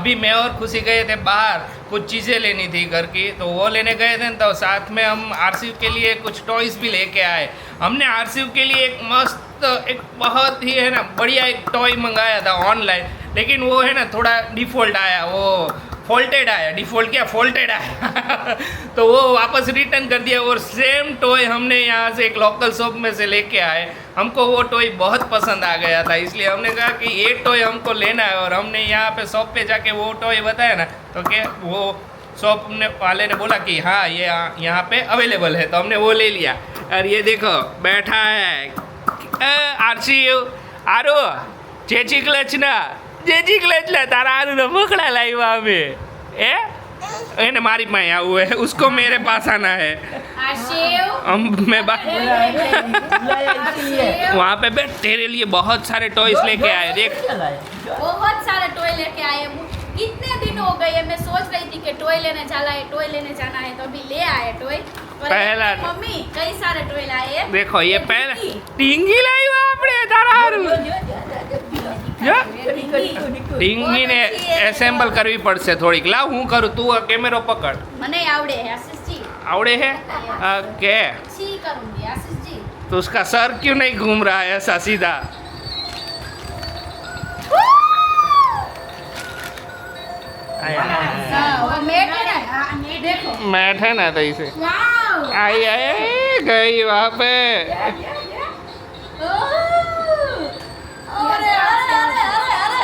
अभी मैं और खुशी गए थे बाहर, कुछ चीज़ें लेनी थी घर की, तो वो लेने गए थे तो साथ में हम आरसीयू के लिए कुछ टॉयज़ भी लेके आए। हमने आरसीयू के लिए एक मस्त, एक बहुत ही है ना बढ़िया एक टॉय मंगाया था ऑनलाइन, लेकिन वो है ना थोड़ा डिफ़ॉल्ट आया, वो फॉल्टेड आया, डिफ़ॉल्ट क्या फॉल्टेड आया तो वो वापस रिटर्न कर दिया। और सेम टॉय हमने यहाँ से एक लोकल शॉप में से लेके आए। हमको वो टॉय बहुत पसंद आ गया था, इसलिए हमने कहा कि ये टॉय हमको लेना है। और हमने यहाँ पे शॉप पे जाके वो टॉय बताया ना, तो क्या वो शॉप वाले ने बोला कि हाँ ये यहाँ पे अवेलेबल है, तो हमने वो ले लिया। और ये देखो बैठा है आरसीयू आरो चेची क्लच ना જેજી ક્લચ લે તારા આરું રમકડા લાવ્યા અમે એને મારી પાસે આવું है, उसको मेरे पास आना है। मैं वहाँ पे बैठ, तेरे लिए बहुत सारे टॉयज लेके आए, देख बहुत सारे टॉय लेके आए। कितने दिन हो गए मैं सोच रही थी कि टॉय लेने जाना है, टॉय लेने जाना है, तो अभी ले आए टॉय। पहला मम्मी कई सारे टॉय लाए। देखो ये पहला ટીંગી લાવ્યા આપણે તારા હારું। ટીંગી ને એસેમ્બલ કરવી પડશે થોડીક। લાવ હું કરું, તું કેમેરો પકડ। મને આવડે है आशीष जी। आवड़े है ओके। सी करूंगी आशीष जी। तो उसका सर क्यों नहीं घूम रहा है ऐसा सीधा? वो मैट है ना, देखो मैट है ना, तो इसे वाओ आई आई गई वहाँ पे। अरे अरे अरे अरे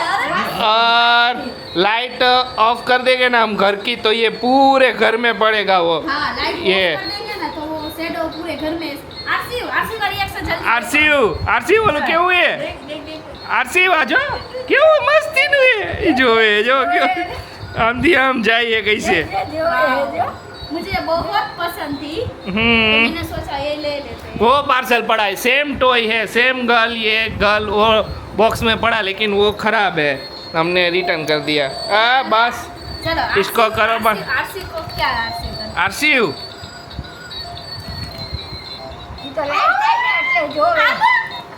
अरे और लाइट ऑफ कर देंगे ना हम घर की, तो ये पूरे घर में पड़ेगा वो। हाँ लाइट ये ऑफ कर देंगे ना तो वो शैडो पूरे घर में। आरसीयू आरसीयू का रिएक्शन जल्दी। आरसीयू बोलो क्यों हुए? आरसीयू आ जाओ, क्यों मस्ती हुए जो है जो क्यों हम दिया हम जाइए कैसे। मुझे बहुत पसंद थी, तो मैंने सोचा ये ले लेते हैं। वो पार्सल पड़ा है, सेम टॉय है, सेम गर्ल, ये गर्ल वो बॉक्स में पड़ा, लेकिन वो खराब है, हमने रिटर्न कर दिया। बस चलो इसको करो बंद। आरसी को क्या आरसीयू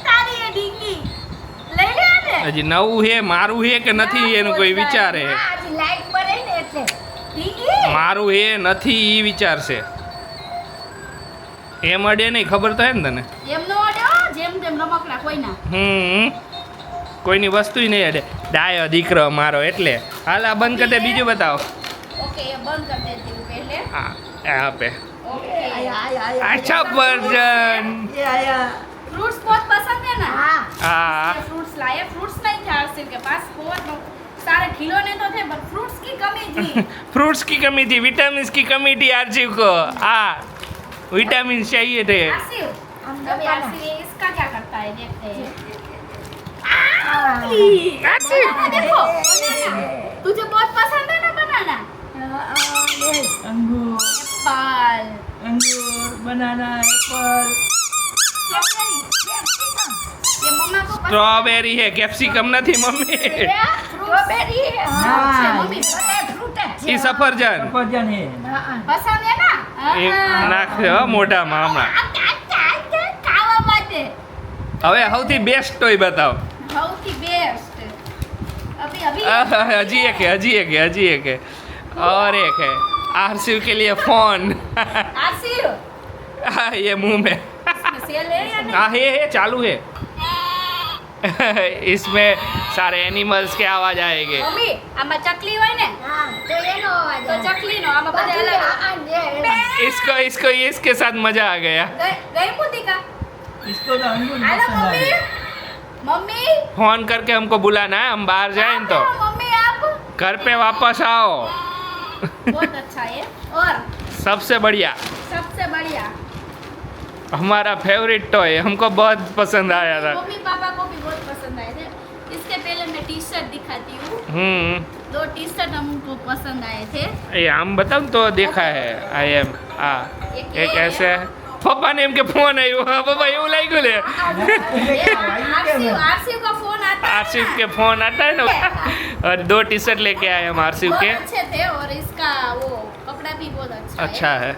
તારી એ ડીંગી લઈ લે ને। હજી નવું છે મારું છે કે નથી એનું કોઈ વિચાર છે। આજે લાઈટ પડે ને એટલે ડીંગી મારું છે નથી એ વિચાર છે। એમ અડે નહીં, ખબર તો હે ને તને? એમ નો અડ્યો જેમ તેમ રમકડા કોઈ ના। કોઈની વસ્તુ નહીં અડે। ડાયો દીકરો મારો એટલે। હાલ આ બંધ કરી દે, બીજું બતાવો। ओके ये बंद कर देती हूँ पहले। હા यहाँ पे ओके अच्छा वर्जन। फ्रूट्स बहुत पसंद है ना। हाँ फ्रूट्स लाए। फ्रूट्स नहीं थे आरसी के पास, बहुत सारे खिलौने तो थे पर फ्रूट्स की कमी थी। फ्रूट्स की कमी थी, विटामिन की कमी थी आरसी को। हाँ विटामिन चाहिए थे। आरसी अभी आरसी इसका क्या करता है देखते हैं। आरसी देखो तुझे बहुत पसंद है ना बनाना। अंगूर पाल अंगूर बनाना एप्पल ये मम्मा को स्ट्रॉबेरी है, कैप्सिकम नहीं मम्मी। स्ट्रॉबेरी है। हाँ। मम्मी फ्रूट है ये सफरजन सफरजन है पसंद है ना। એ નાખ્યો મોઢામાં હમણાં। ખાવા માટે હવે સૌથી બેસ્ટ ટોય બતાવો। સૌથી બેસ્ટ अभी अभी हजी एक है, हजी एक है, हजी एक है, और एक है आरसीयू के लिए फोन। आरसीयू ये मुंह में सेल है या नहीं। हाँ है चालू है। इसमें सारे एनिमल्स के आवाज आएंगे। मम्मी आमा चकली હોય ને તો એનો અવાજ તો ચકલી નો આમાં બધા અલગ। इसको इसको इसके साथ मजा आ गया। ગઈ મુતિકા इसको तो अंगूर हेलो पसंद मम्मी है मम्मी फोन करके हमको बुलाना है, हम बाहर जाएं तो मम्मी आप घर पे वापस आओ। बहुत अच्छा है। और सबसे बढ़िया सबसे बढ़िया हमारा फेवरेट टॉय हमको बहुत पसंद आया था। मम्मी पापा को भी बहुत पसंद आए थे। इसके पहले मैं टी शर्ट दिखाती हूँ। 2 टी शर्ट हमको पसंद आए थे। ये हम बताऊँ तो देखा है आई एम एक ऐसे है। पापा ने इनके फोन है वो पापा ये लाई ले आरसीयू का फोन आता है। आरसीयू के फोन आता है ना। और 2 टी शर्ट लेके आए हम आरसीयू बहुत के। अच्छे थे और इसका वो कपड़ा भी बहुत अच्छा है।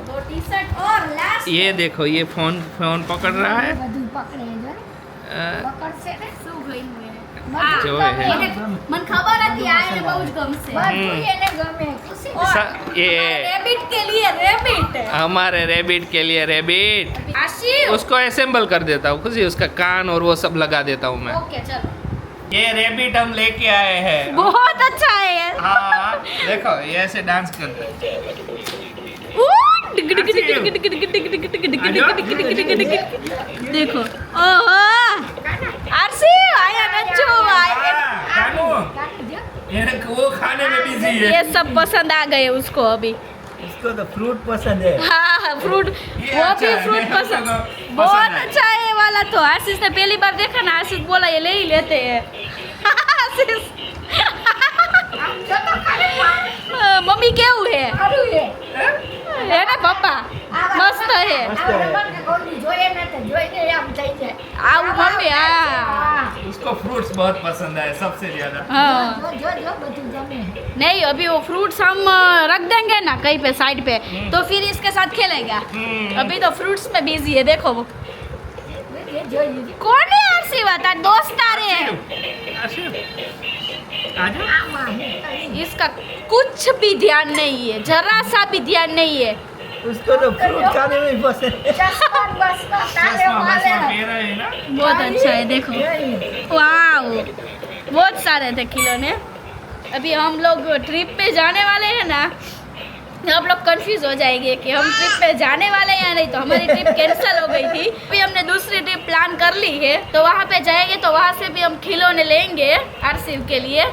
2 टी शर्ट और लास्ट ये देखो ये फोन फोन पकड़ रहा है। બધું પકડે જો પકડશે ને શું ગયું હા. જોવે હે મને ખબર હતી આ એને બહુ જ ગમશે બધું એને ગમે ખુશી ये રેબિટ કે लिए રેબિટ हमारे रैबिट के लिए रैबिट आशिफ उसको असेंबल कर देता हूँ खुशी उसका कान और वो सब लगा देता हूँ मैं ओके चलो ये रैबिट हम लेके आए हैं बहुत अच्छा है ये हाँ देखो ये ऐसे डांस करते हैं देखो ओहो आरसी आया नच्चो आया कानू ये वो खाने में बिजी है ये सब पसंद आ गए उसको अभी इसको तो फ्रूट पसंद है हाँ फ्रूट ये वो अच्छा भी है, फ्रूट मेरे पसंद को तो बहुत पसंद है। अच्छा है ये वाला तो आशीष ने पहली बार देखा ना आशीष बोला ये ले ही लेते हैं आशीष मम्मी केવું है સારું છે है ना पापा मस्त है આપણે બંને કોઈની જોઈએ ને તો જોઈને આમ થઈ જાય આવું મમ્મી હા હા उसको फ्रूट्स बहुत पसंद है सबसे ज्यादा हाँ જો બધું ગમે नहीं अभी वो फ्रूट्स हम रख देंगे ना कहीं पे साइड पे तो फिर इसके साथ खेलेगा अभी तो फ्रूट्स में बिजी है देखो वो એ જોઈ લીધી कौन है आशीर्वाद तार दोस्त आ रहे हैं આમાં હું કરી इसका कुछ भी ध्यान नहीं है जरा सा भी ध्यान नहीं है उसको तो फ्रूट खाने में ही पसंद है ચશ્મા બસમા તારે મારે बहुत अच्छा है देखो वाओ बहुत सारे थे खिलौने अभी हम लोग ट्रिप पे जाने वाले हैं ना तो आप लोग कंफ्यूज हो जाएंगे कि हम ट्रिप पे जाने वाले हैं या नहीं तो हमारी ट्रिप कैंसिल हो गई थी अभी हमने दूसरी ट्रिप प्लान कर ली है तो वहाँ पे जाएंगे तो वहाँ से भी हम खिलौने लेंगे आरसीव के लिए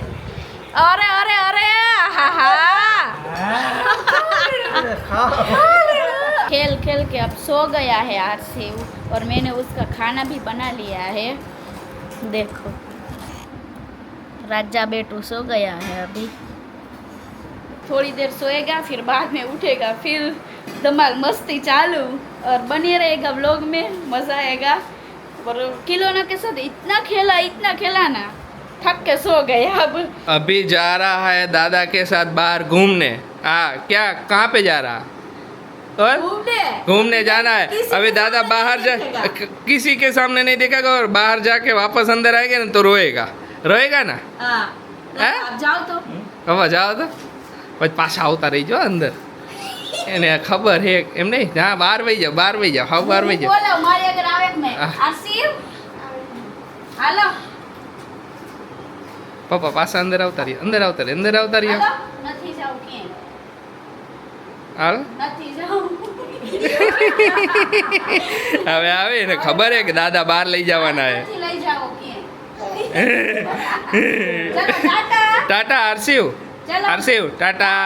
अरे अरे अरे हा हा खेल खेल के अब सो गया है आरसीव और मैंने उसका खाना भी बना लिया है देखो राजा बेटू सो गया है अभी थोड़ी देर सोएगा फिर बाद में उठेगा फिर धमाल मस्ती चालू और बने रहेगा व्लॉग में मज़ा आएगा और खिलौना के साथ इतना खेला ना थक के सो गए अब अभी जा रहा है दादा के साथ बाहर घूमने हाँ क्या कहाँ पे जा रहा और घूमने जाना है किसी अभी के दादा सामने बाहर नहीं जा देखेगा। किसी के सामने नहीं देखेगा और बाहर जाके वापस अंदर आएगा ना तो रोएगा ना हाँ हैं? आप जाओ तो હવે જાઓ તો પછી પાછા આવતા રહીજો અંદર એને ખબર હે એમ નહીં હા બહાર વહી જાઓ હા બહાર વહી જાઓ बोलो मारे अगर आवे मैं आह। आरसीव हेलो પપ્પા પાછા અંદર આવતા રહીએ અંદર આવતા રહીએ हेलो નથી જાવ કે હાલો નથી જાવ હવે આવે એને ખબર હે કે દાદા બહાર લઈ જવાના હે નથી લઈ જાઓ કે ચલો ટાટા ટાટા આરસીવ ચલો ટાટા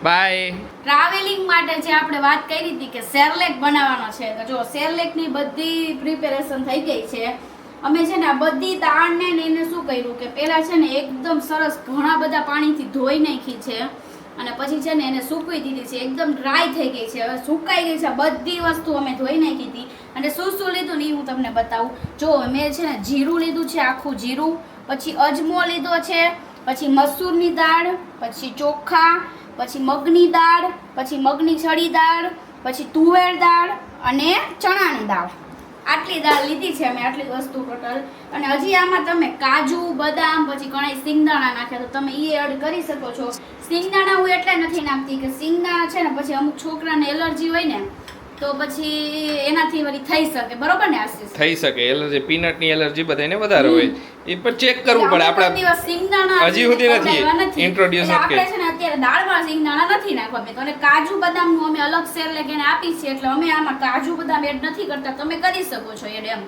બાય ટ્રાવેલિંગ માટે જે આપણે વાત કરી હતી કે શેરલેક બનાવવાનો છે તો જો શેરલેકની બધી પ્રિપેરેશન થઈ ગઈ છે અમે છે ને આ બધી દાળને ને એને શું કર્યું કે પહેલા છે ને એકદમ સરસ ઘણા બધા પાણીથી ધોઈ નાખી છે અને પછી છે ને એને સૂકવી દીધી છે એકદમ ડ્રાય થઈ ગઈ છે હવે સુકાઈ ગઈ છે બધી વસ્તુ અમે ધોઈ નાખી હતી અને શું લીધું ને એ હું તમને બતાવું જો મેં છે ને જીરું લીધું છે આખું જીરું પછી અજમો લીધો છે પછી મસૂરની દાળ પછી ચોખા પછી મગની દાળ પછી મગની છડી દાળ પછી તુવેર દાળ અને ચણાની દાળ આટલી દાળ લીધી છે અમે આટલી વસ્તુ ટોટલ અને હજી આમાં તમે કાજુ બદામ પછી ઘણા સિંગદાણા નાખ્યા તો તમે એ એડ કરી શકો છો સિંગદાણા હું એટલે નથી નાખતી કે સિંગદાણા છે ને પછી અમુક છોકરાને એલર્જી હોય ને તો પછી એનાથી વળી થઈ શકે બરોબર ને આશીષ થઈ શકે એલર્જી પીનટની એલર્જી બધાને વધારે હોય એ પર ચેક કરવું પડે આપણે હજી સુધી નથી introduce નથી આપણે છે ને અત્યારે દાળમાં સિંગદાણા નથી નાખવા મેં તો અને કાજુ બદામનું અમે અલગ શેરલેક એને આપી છે એટલે અમે આમાં કાજુ બદામ એડ નથી કરતા તમે કરી શકો છો એડ એમ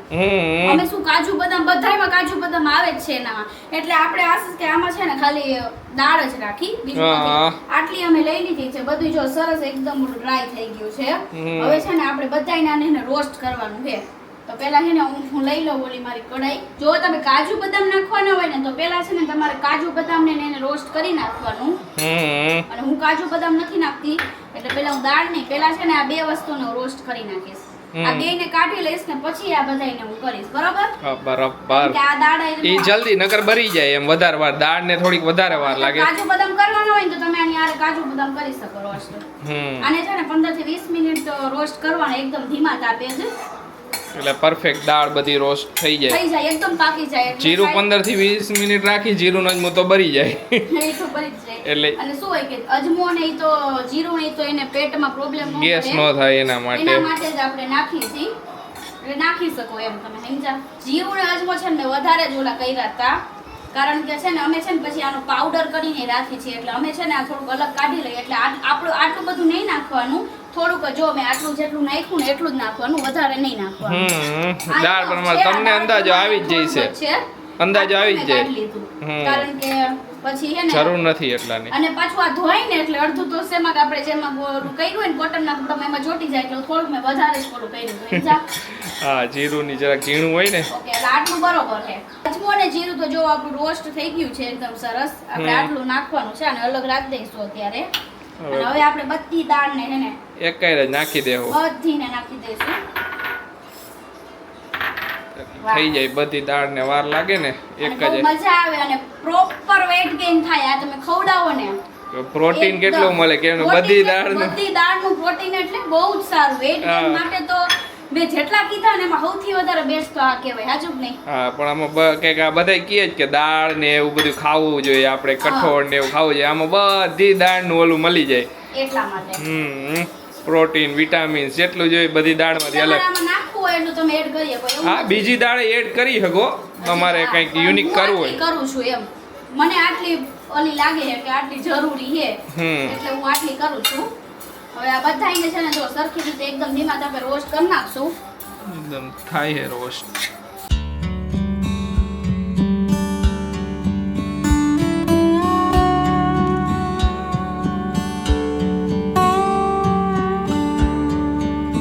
અમે શું કાજુ બદામ બધાયમાં કાજુ બદામ આવે જ છે એનામાં એટલે આપણે આશીષ કે આમાં છે ને ખાલી દાળ જ રાખી બીજું નથી. હા. આટલી અમે લઈ લીધી છે બધું જો સરસ એકદમ ડ્રાય થઈ ગયું છે હવે છે ને આપણે બધાયને આને એને રોસ્ટ કરવાનું છે તો પહેલા છે ને હું લઈ લઉં ઓલી મારી કઢાઈ જો તમે કાજુ બદામ નાખવાના હોય ને તો પહેલા છે ને તમારે કાજુ બદામને ને એને રોસ્ટ કરી નાખવાનું અને હું કાજુ બદામ નથી નાખતી એટલે પહેલા હું દાળ નહીં પહેલા છે ને આ બે વસ્તુને રોસ્ટ કરી નાખીશ આ બેયને કાઢી લઈશ ને પછી આ બધાયને હું કરીશ બરોબર બરાબર કે આ દાળ એ જલ્દી નકર બરી જાય એમ વધારે વાર દાળ ને થોડીક વધારે વાર લાગે કાજુ બદામ કરવાના હોય ને તો તમે આની આરે કાજુ બદામ કરી શકો રોસ્ટ આને છે ને 15 થી 20 મિનિટ રોસ્ટ કરવાના એકદમ ધીમા તાપે જ એટલે પરફેક્ટ દાળ બધી રોસ્ટ થઈ જાય. થઈ જાય એકદમ પાકી જાય એટલે જીરું કાંઈ- 15 થી 20 મિનિટ રાખી જીરું અજમો તો બરી જાય. એ તો બળી જ જાય. એટલે અને શું હોય કે અજમો નહીં તો જીરું નહીં તો એને પેટમાં પ્રોબ્લેમ ન ગેસ પડે. ન થાય એના એના માટે. માટે જ આપણે નાખીએ છીએ એટલે નાખી શકો એમ તમે સમજ્યા. જીરું ને અજમો છે ને મેં વધારે જ ઓલા કર્યા હતા કારણ કે છે ને અમે છે ને પછી આનો પાવડર કરીને રાખી છીએ એટલે અમે છે ને આ થોડુંક અલગ કાઢી લઈએ એટલે આપણું આટલું બધું નહીં નાખવાનું થોડુંક જો મેં આટલું જેટલું નાખ્યું ને એટલું જ નાખવાનું વધારે નહીં નાખવાનું. દાળ પ્રમાણે તમને અંદાજો આવી જ જાય છે. અંદાજો આવી જ જાય. હમ. કારણ કે પછી છે ને જરૂર નથી એટલાની. અને પાછું આ ધોઈ ને એટલે અડધું તો શેમાં કે આપણે જેમાં ઓલું કર્યું હોય ને કોટનના કપડામાં એમાં ચોટી જાય એટલે થોડુંક મેં વધારે જ ઓલું કર્યું સમજ્યા? હા જીરુંની જરાક ઝીણું હોય ને. ઓકે એટલે આટલું બરોબર છે. અજમો ને જીરું તો જો આપણું રોસ્ટ થઈ ગયું છે એકદમ સરસ. આપણે આટલું નાખવાનું છે અને અલગ રાખી દઈશું અત્યારે. અને હવે આપણે બધી દાળને છે ને એક કાંઈ જ નાખી દેવું. બધીને નાખી દઈશું. થઈ જાય બધી દાળ ને વાર લાગે ને અને એક બહુ જ. મજા આવે અને પ્રોપર વેટ ગેઇન થાય. આ તમે ખવડાવો ને પ્રોટીન એકદમ. કેટલું મળે કે પ્રોટીન બધી દાળનું. બધી દાળનું પ્રોટીન એટલે બહુ જ સારું. વેટ ગેઇન હા. માટે તો મેં જેટલા કીધા ને એમાં સૌથી વધારે બેસ્ટ તો આ કહેવાય. સાચું કે નહીં? હા પણ આમાં કંઈક આ બધા કહે જ કે દાળ ને એવું બધું ખાવું જોઈએ આપણે કઠોળ ને એવું ખાવું જોઈએ. આમાં બધી દાળનું ઓલું મળી જાય. એટલા માટે પ્રોટીન વિટામિન્સ જેટલું જોઈએ બધી દાળમાંથી તમારે અલગ. આમાં નાખવું હોય એટલું તમે એડ કરી શકો. એવું હા નથી. બીજી દાળ એડ કરી શકો તમારે હા, કંઈક પણ યુનિક હું કરવું આટલી હોય. કરું છું એમ. મને આટલી ઓલી લાગે છે કે આટલી જરૂરી છે એટલે હું આટલી કરું છું. હવે આ બધાને છે ને જો સરખી રીતે એકદમ ધીમા તાપે રોસ્ટ કરી નાખશું. એકદમ થાય છે રોસ્ટ.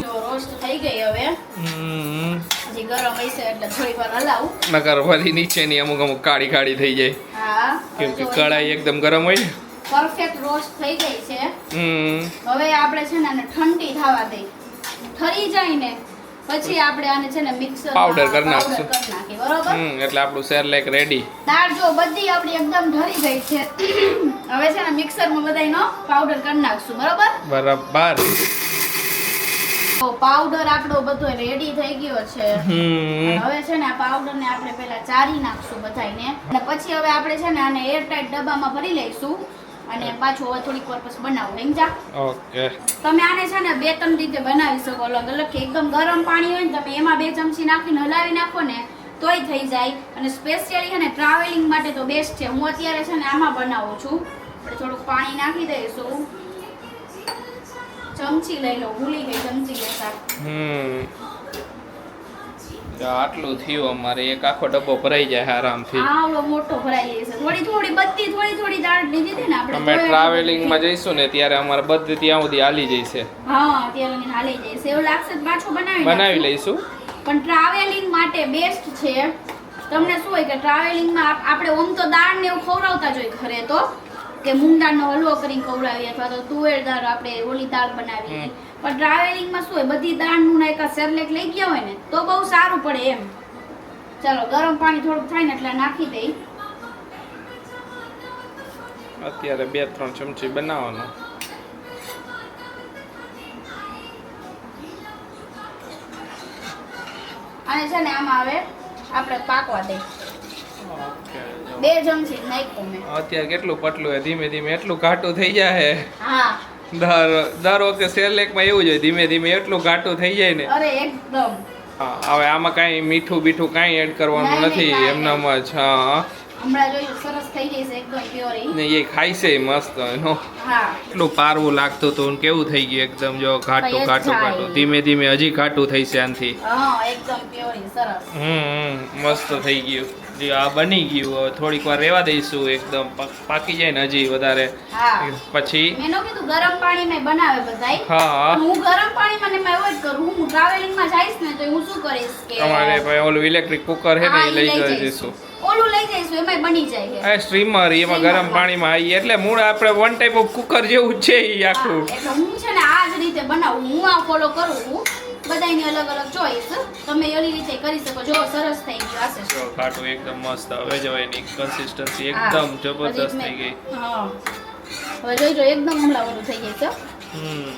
જો રોસ્ટ થઈ ગઈ હવે. હજી ગરમ હશે એટલે થોડીક વાર હલાવું. નકર વળી નીચેની અમુક અમુક કાળી કાળી થઈ જાય હા કેમ કે કઢાઈ એકદમ ગરમ હોય ને. પરફેક્ટ રોસ્ટ થઈ ગઈ છે. હમ હવે આપણે છે ને આને ઠંડી થવા દઈ. ઠરી જાય ને પછી આપણે આને છે ને મિક્સર Powder કરી નાખશું. નાખીએ બરોબર. એટલે આપણું સેરલેક રેડી. દાળ જો બધી આપણી એકદમ ઠરી ગઈ છે. હવે છે ને મિક્સરમાં બધાયનો પાવડર કરી નાખશું બરોબર. બરાબર. તો પાવડર આપણો બધો રેડી થઈ ગયો છે. હમ હવે છે ને આ પાવડર ને આપણે પહેલા ચારી નાખશું બધાયને અને પછી હવે આપણે છે ને આને એરટાઇટ ડબ્બામાં ભરી લઈશું અને પાછું હવે થોડીક વાર પછી બનાવું સમજ્યા. ઓકે. તમે આને છે ને 2-3 રીતે બનાવી શકો અલગ અલગ કે એકદમ ગરમ પાણી હોય ને તમે એમાં 2 ચમચી નાખીને હલાવી નાખો ને તોય થઈ જાય અને સ્પેશિયલી છે ને ટ્રાવેલિંગ માટે તો બેસ્ટ છે. હું અત્યારે છે ને આમાં બનાવું છું. આપણે થોડુંક પાણી નાખી દઈશું. ચમચી લઈ લો. ભૂલી ગઈ ચમચી લેતા. આટલું થયું અમારે એક આખો ડબ્બો ભરાઈ જાય આરામથી. આ ઓલો મોટો ભરાઈ જશે. થોડી બધી થોડી દાળ લીધી હતી ને આપણે. અમે ટ્રાવેલિંગમાં જઈશું ને ત્યારે અમારે બધી ત્યાં સુધી હાલી જઈશે. હા ત્યારે લગીને હાલી જશે. એવું લાગશે તો પાછું બનાવી બનાવી નાખશું. લઈશું. પણ ટ્રાવેલિંગ માટે બેસ્ટ છે. તમને શું હોય કે ટ્રાવેલિંગમાં આપણે ઓમ તો દાળ ને એવું ખવડાવતા જ હોય ઘરે તો કે મૂંગ દાળનો હલવો કરીને ખવડાવીએ અથવા તો તુવેર દાળ આપણે ઓલી દાળ બનાવીએ. પણ ટ્રાવેલિંગમાં શું હોય બધી દાળનું ને એકા સેરલેક લઈ ગયા હોય ને તો બહુ સારું પડે એમ. ચાલો ગરમ પાણી થોડુંક થાય ને એટલે નાખી દઈ. અત્યારે 2-3 ચમચી બનાવવાનો. અને છે ને આમાં હવે આપણે પાકવા દઈ. 2 ચમચી નાખ્યું મેં. અત્યારે કેટલું પટલું હે ધીમે ધીમે એટલું ઘાટું થઈ જાય. હા દર વખતે સેરલેકમાં એવું જ હોય ધીમે ધીમે એટલું ઘાટું થઈ જાય ને. અરે એકદમ. હા, હવે આમાં કાંઈ મીઠું બીઠું કાંઈ એડ કરવાનું નહીં, નથી કાંઈ એમનામાં જ. હા હમણાં જોયું સરસ થઈ ગઈ છે એકદમ પ્યોરી. ને એ ખાય છે મસ્ત એનો. હા એટલું પારવું લાગતું હતું ને કેવું થઈ ગયું એકદમ જો ઘાટું થઈ જ ઘાટું જાય. ઘાટું ધીમે ધીમે હજી ઘાટું થઈ છે આનથી. હા એકદમ પ્યોરી સરસ. મસ્ત થઈ ગયું. જે આ બની ગયું હવે થોડીક વાર રહેવા દઈશું એકદમ પાકી જાય ને હજી વધારે હા પછી. મેં નો કીધું ગરમ પાણીમાં બનાવે બધાય. હા પણ હું ગરમ પાણીમાં ને એમાં એવોઇડ કરું. હું ટ્રાવેલિંગમાં જઈશ ને તો હું શું કરીશ કે તમારે ભાઈ ઓલું ઇલેક્ટ્રિક કુકર છે ને હા, એ લઈ જઈશું. જઈશું. ઓલું લઈ જઈશું એમાંય બની જાય છે. આ સ્ટ્રીમર એમાં ગરમ પાણીમાં આવી એટલે મૂળ આપણે વન ટાઈપ ઓફ કુકર જેવું જ છે એ આખું. હા, એટલે હું છે ને આ જ રીતે બનાવું. હું આ ફોલો કરું છું. બધાયની અલગ અલગ ચોઈસ. તમે એવી રીતે કરી શકો. જો સરસ થઈ ગયું આશે. જો ઘાટું એકદમ મસ્ત હવે જવાય એની કન્સિસ્ટન્સી હા, એકદમ જબરદસ્ત હજી થઈ ગઈ. હા હવે જોઈ એકદમ હમણાં ઓલું થઈ ગઈ છે. હમ